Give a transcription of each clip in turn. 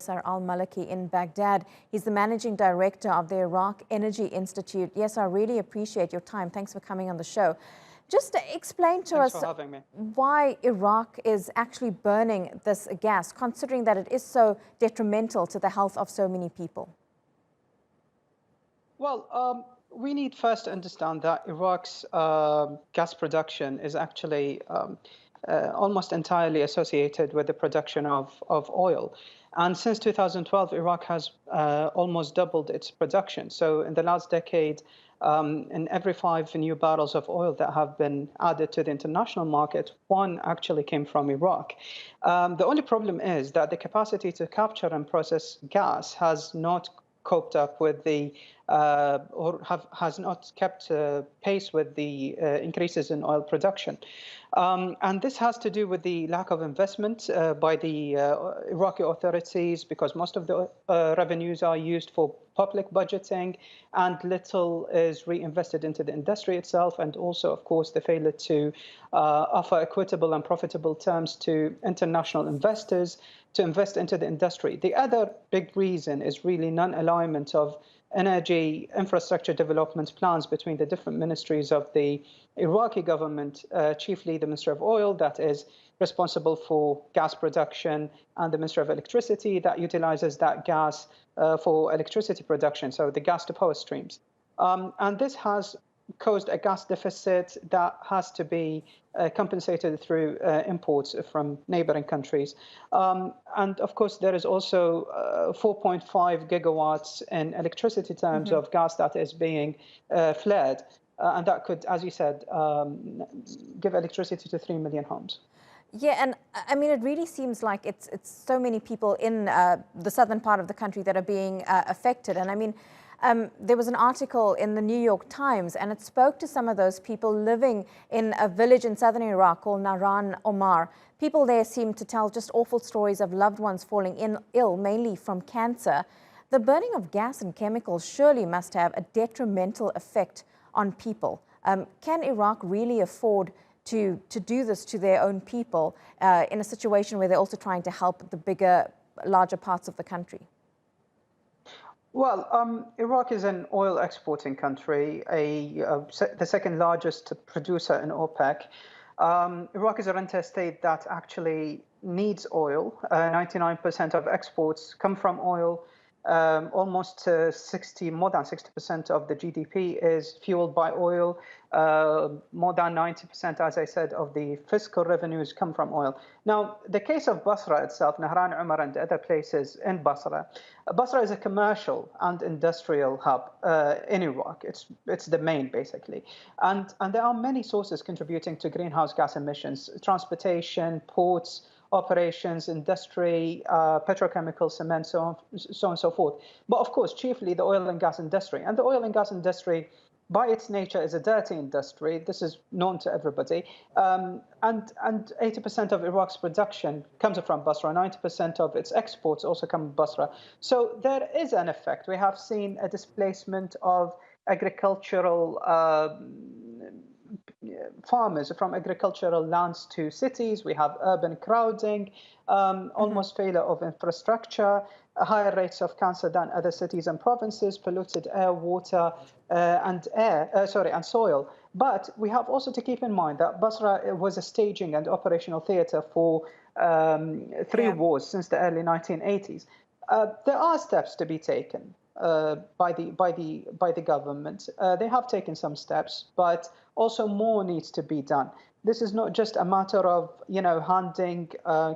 Yesar Al-Maleki in Baghdad. He's the managing director of the Iraq Energy Institute. Yesar, I really appreciate your time. Thanks for coming on the show. Just explain to us why Iraq is actually burning this gas, considering that it is so detrimental to the health of so many people. Well, we need first to understand that Iraq's gas production is actually almost entirely associated with the production of oil. And since 2012, Iraq has almost doubled its production. So in the last decade, in every 5 new barrels of oil that have been added to the international market, 1 actually came from Iraq. The only problem is that the capacity to capture and process gas has not coped up with the has not kept pace with the increases in oil production. And this has to do with the lack of investment by the Iraqi authorities, because most of the revenues are used for public budgeting and little is reinvested into the industry itself. And also, of course, the failure to offer equitable and profitable terms to international investors to invest into the industry. The other big reason is really non-alignment of energy infrastructure development plans between the different ministries of the Iraqi government, chiefly the Ministry of Oil, that is responsible for gas production, and the Ministry of Electricity that utilizes that gas for electricity production, so the gas to power streams. And this has caused a gas deficit that has to be compensated through imports from neighboring countries. And of course, there is also 4.5 gigawatts in electricity terms of gas that is being flared. And that could, as you said, give electricity to 3 million homes. Yeah, and I mean, it really seems like it's so many people in the southern part of the country that are being affected. And I mean, there was an article in the New York Times, and it spoke to some of those people living in a village in southern Iraq called Naran Omar. People there seem to tell just awful stories of loved ones falling ill, mainly from cancer. The burning of gas and chemicals surely must have a detrimental effect on people. Can Iraq really afford to do this to their own people in a situation where they're also trying to help the larger parts of the country? Well, Iraq is an oil exporting country, the second largest producer in OPEC. Iraq is a renter state that actually needs oil. 99% of exports come from oil. Almost more than 60% of the GDP is fueled by oil. More than 90%, as I said, of the fiscal revenues come from oil. Now, the case of Basra itself, Nahran Umar and other places in Basra, Basra is a commercial and industrial hub in Iraq. It's the main, basically. And there are many sources contributing to greenhouse gas emissions: transportation, ports, operations, industry, petrochemical, cement, so on and so forth. But of course, chiefly the oil and gas industry. And the oil and gas industry, by its nature, is a dirty industry. This is known to everybody. And 80% of Iraq's production comes from Basra. 90% of its exports also come from Basra. So there is an effect. We have seen a displacement of agricultural farmers from agricultural lands to cities. We have urban crowding, almost failure of infrastructure, higher rates of cancer than other cities and provinces, polluted air, water, and soil. But we have also to keep in mind that Basra was a staging and operational theater for 3 wars since the early 1980s. There are steps to be taken by the government. They have taken some steps, but also more needs to be done. This is not just a matter of handing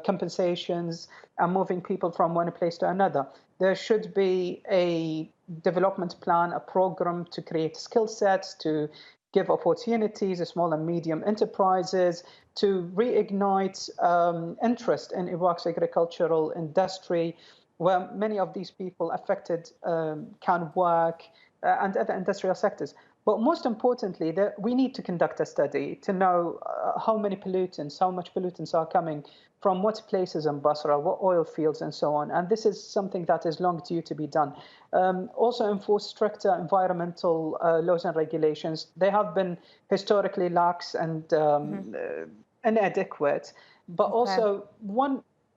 compensations and moving people from one place to another. There should be a development plan, a program to create skill sets, to give opportunities to small and medium enterprises, to reignite interest in Iraq's agricultural industry, where many of these people affected can work, and other industrial sectors. But most importantly, we need to conduct a study to know how much pollutants are coming from what places in Basra, what oil fields, and so on. And this is something that is long due to be done. Also enforce stricter environmental laws and regulations. They have been historically lax and inadequate. But also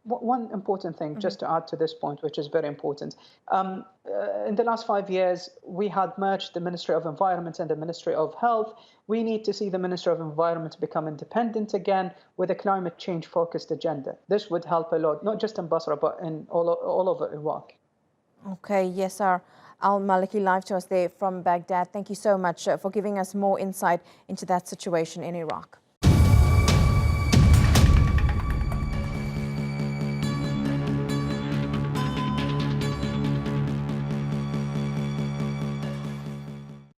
One important thing, just to add to this point, which is very important. In the last 5 years, we had merged the Ministry of Environment and the Ministry of Health. We need to see the Ministry of Environment become independent again with a climate change focused agenda. This would help a lot, not just in Basra, but in all over Iraq. Okay, yes, sir. Al-Maleki live to us there from Baghdad. Thank you so much for giving us more insight into that situation in Iraq.